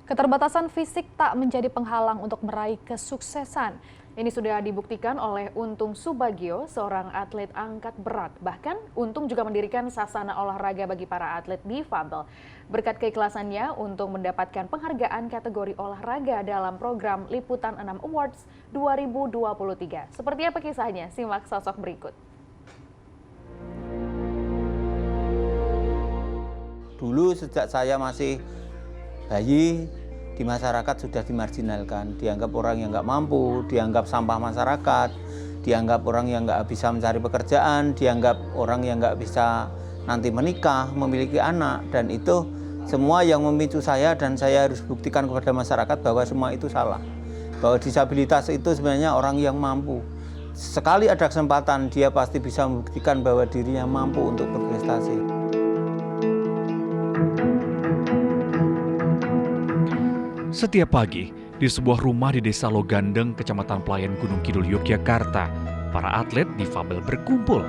Keterbatasan fisik tak menjadi penghalang untuk meraih kesuksesan. Ini sudah dibuktikan oleh Untung Subagio, seorang atlet angkat berat. Bahkan, Untung juga mendirikan sasana olahraga bagi para atlet difabel. Berkat keikhlasannya, Untung mendapatkan penghargaan kategori olahraga dalam program Liputan 6 Awards 2023. Seperti apa kisahnya? Simak sosok berikut. Dulu sejak saya masih bayi, di masyarakat sudah dimarginalkan, dianggap orang yang nggak mampu, dianggap sampah masyarakat, dianggap orang yang nggak bisa mencari pekerjaan, dianggap orang yang nggak bisa nanti menikah, memiliki anak, dan itu semua yang memicu saya dan saya harus buktikan kepada masyarakat bahwa semua itu salah. Bahwa disabilitas itu sebenarnya orang yang mampu. Sekali ada kesempatan, dia pasti bisa membuktikan bahwa dirinya mampu untuk berprestasi. Setiap pagi, di sebuah rumah di Desa Logandeng, Kecamatan Pelayan, Gunung Kidul, Yogyakarta, para atlet difabel berkumpul.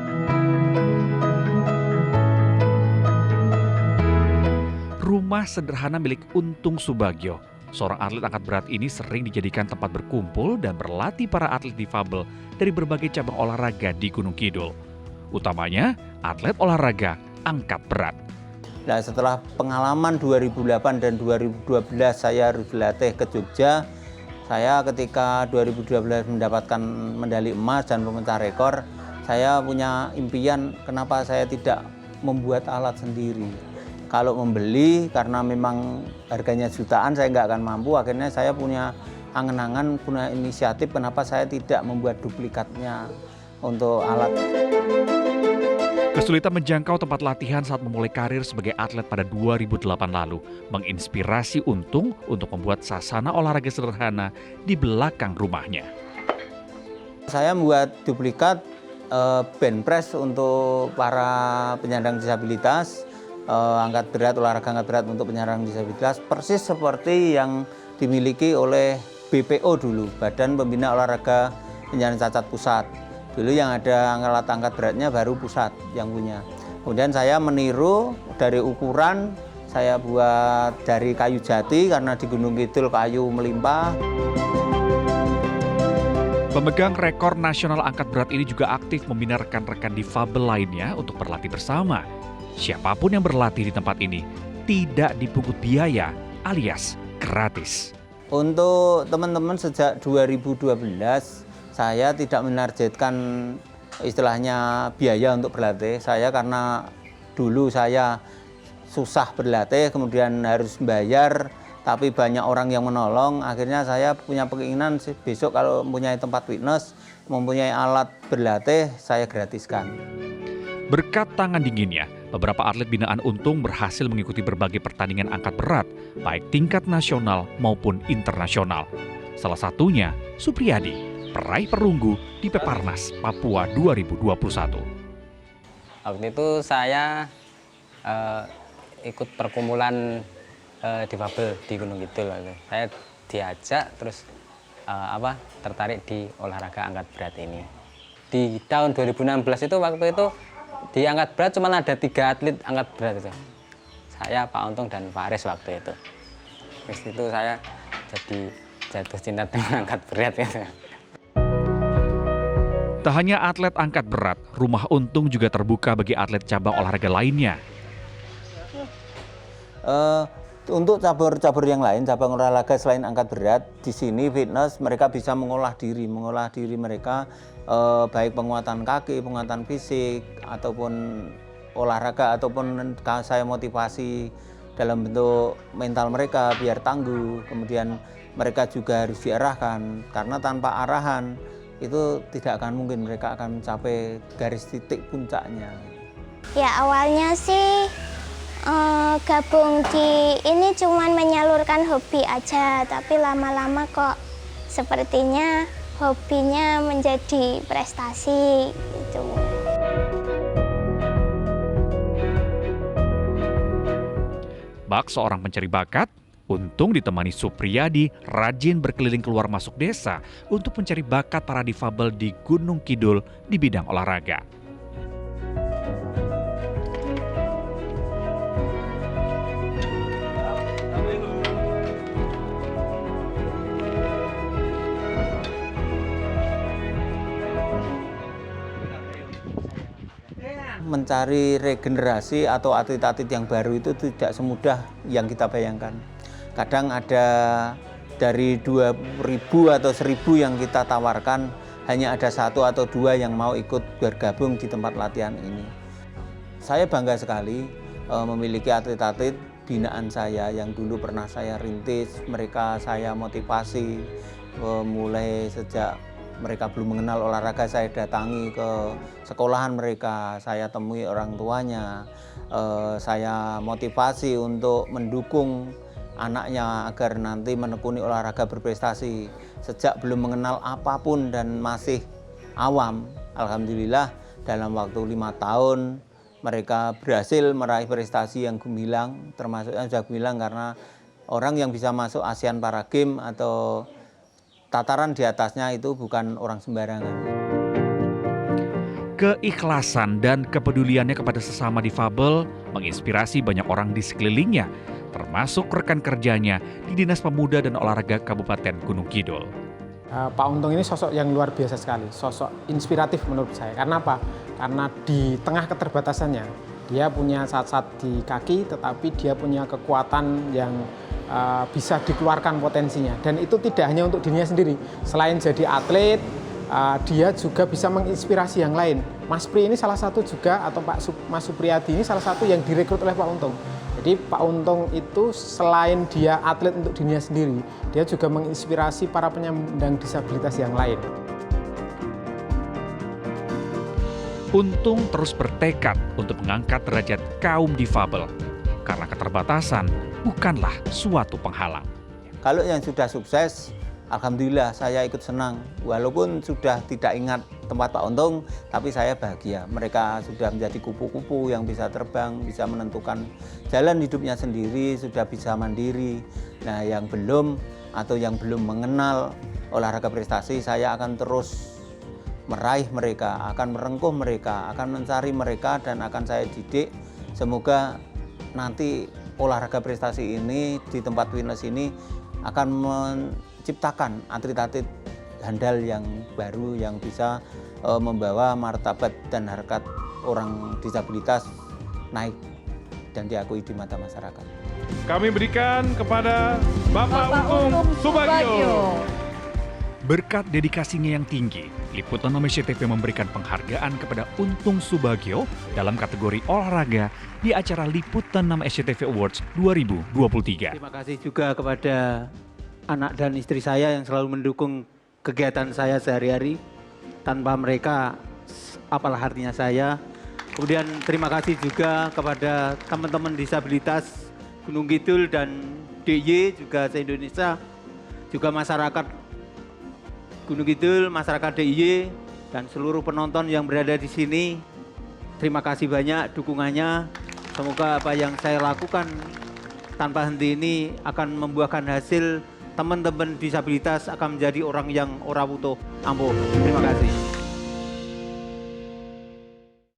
Rumah sederhana milik Untung Subagio. Seorang atlet angkat berat ini sering dijadikan tempat berkumpul dan berlatih para atlet difabel dari berbagai cabang olahraga di Gunung Kidul. Utamanya, atlet olahraga angkat berat. Nah, setelah pengalaman 2008 dan 2012 saya harus dilatih ke Jogja. Saya ketika 2012 mendapatkan medali emas dan pemecah rekor, saya punya impian kenapa saya tidak membuat alat sendiri. Kalau membeli karena memang harganya jutaan saya nggak akan mampu, akhirnya saya punya angan-angan, punya inisiatif kenapa saya tidak membuat duplikatnya untuk alat. Kesulitan menjangkau tempat latihan saat memulai karir sebagai atlet pada 2008 lalu menginspirasi Untung untuk membuat sasana olahraga sederhana di belakang rumahnya. Saya membuat duplikat bench press untuk para penyandang disabilitas, angkat berat, olahraga angkat berat untuk penyandang disabilitas, persis seperti yang dimiliki oleh BPO dulu, Badan Pembina Olahraga Penyandang Cacat Pusat. Dulu yang ada alat angkat beratnya baru pusat yang punya. Kemudian saya meniru dari ukuran, saya buat dari kayu jati karena di Gunung Kidul kayu melimpah. Pemegang rekor nasional angkat berat ini juga aktif membina rekan-rekan difabel lainnya untuk berlatih bersama. Siapapun yang berlatih di tempat ini tidak dipungut biaya alias gratis. Untuk teman-teman sejak 2012, saya tidak menargetkan istilahnya biaya untuk berlatih. Saya karena dulu saya susah berlatih, kemudian harus bayar, tapi banyak orang yang menolong. Akhirnya saya punya keinginan besok kalau mempunyai tempat fitness, mempunyai alat berlatih, saya gratiskan. Berkat tangan dinginnya, beberapa atlet binaan Untung berhasil mengikuti berbagai pertandingan angkat berat, baik tingkat nasional maupun internasional. Salah satunya Supriyadi, peraih perunggu di Peparnas, Papua 2021. Waktu itu saya ikut perkumpulan difabel di Gunung Kidul. Saya diajak terus tertarik di olahraga angkat berat ini. Di tahun 2016 itu waktu itu di angkat berat cuma ada 3 atlet angkat berat itu. Saya, Pak Untung dan Faris waktu itu. Terus itu saya jadi jatuh cinta dengan angkat berat gitu. Tak hanya atlet angkat berat, rumah Untung juga terbuka bagi atlet cabang olahraga lainnya. Untuk cabur-cabur yang lain, cabang olahraga selain angkat berat, di sini fitness mereka bisa mengolah diri mereka, baik penguatan kaki, penguatan fisik, ataupun olahraga, ataupun saya motivasi dalam bentuk mental mereka biar tangguh. Kemudian mereka juga harus diarahkan, karena tanpa arahan itu tidak akan mungkin mereka akan mencapai garis titik puncaknya. Ya awalnya sih gabung di ini cuman menyalurkan hobi aja, tapi lama-lama kok sepertinya hobinya menjadi prestasi gitu. Bak seorang pencari bakat, Untung ditemani Supriyadi rajin berkeliling keluar masuk desa untuk mencari bakat para difabel di Gunung Kidul di bidang olahraga. mencari regenerasi atau atlet-atlet yang baru itu tidak semudah yang kita bayangkan. Kadang ada dari 2.000 atau 1.000 yang kita tawarkan, hanya ada 1 atau 2 yang mau ikut bergabung di tempat latihan ini. Saya bangga sekali memiliki atlet-atlet binaan saya yang dulu pernah saya rintis, mereka saya motivasi mulai sejak mereka belum mengenal olahraga, saya datangi ke sekolahan mereka, saya temui orang tuanya, saya motivasi untuk mendukung anaknya agar nanti menekuni olahraga berprestasi. Sejak belum mengenal apapun dan masih awam, alhamdulillah dalam waktu 5 tahun mereka berhasil meraih prestasi yang gemilang, termasuknya sudah gemilang karena orang yang bisa masuk ASEAN Para Games atau tataran di atasnya itu bukan orang sembarangan. Keikhlasan dan kepeduliannya kepada sesama difabel menginspirasi banyak orang di sekelilingnya, termasuk rekan kerjanya di Dinas Pemuda dan Olahraga Kabupaten Gunung Kidul. Pak Untung ini sosok yang luar biasa sekali, sosok inspiratif menurut saya. Karena apa? Karena di tengah keterbatasannya, dia punya saat-saat di kaki, tetapi dia punya kekuatan yang bisa dikeluarkan potensinya. Dan itu tidak hanya untuk dirinya sendiri. Selain jadi atlet, dia juga bisa menginspirasi yang lain. Mas Pri ini salah satu juga, atau Mas Supriyadi ini salah satu yang direkrut oleh Pak Untung. Jadi Pak Untung itu selain dia atlet untuk dirinya sendiri, dia juga menginspirasi para penyandang disabilitas yang lain. Untung terus bertekad untuk mengangkat derajat kaum difabel, karena keterbatasan bukanlah suatu penghalang. Kalau yang sudah sukses, alhamdulillah saya ikut senang. Walaupun sudah tidak ingat tempat Pak Untung, tapi saya bahagia. Mereka sudah menjadi kupu-kupu yang bisa terbang, bisa menentukan jalan hidupnya sendiri, sudah bisa mandiri. Nah, yang belum atau yang belum mengenal olahraga prestasi, saya akan terus meraih mereka, akan merengkuh mereka, akan mencari mereka, dan akan saya didik. Semoga nanti olahraga prestasi ini di tempat Winners ini akan menciptakan atlet-atlet handal yang baru yang bisa membawa martabat dan harkat orang disabilitas naik dan diakui di mata masyarakat. Kami berikan kepada Bapak Untung Subagio. Berkat dedikasinya yang tinggi, Liputan 6 SCTV memberikan penghargaan kepada Untung Subagio dalam kategori olahraga di acara Liputan 6 SCTV Awards 2023. Terima kasih juga kepada anak dan istri saya yang selalu mendukung kegiatan saya sehari-hari. Tanpa mereka, apalah artinya saya. Kemudian terima kasih juga kepada teman-teman disabilitas Gunung Kidul dan DIY juga se-Indonesia, juga masyarakat Gunung Kidul, masyarakat DIY, dan seluruh penonton yang berada di sini. Terima kasih banyak dukungannya. Semoga apa yang saya lakukan tanpa henti ini akan membuahkan hasil. Teman-teman disabilitas akan menjadi orang yang ora butuh ampuh. Terima kasih.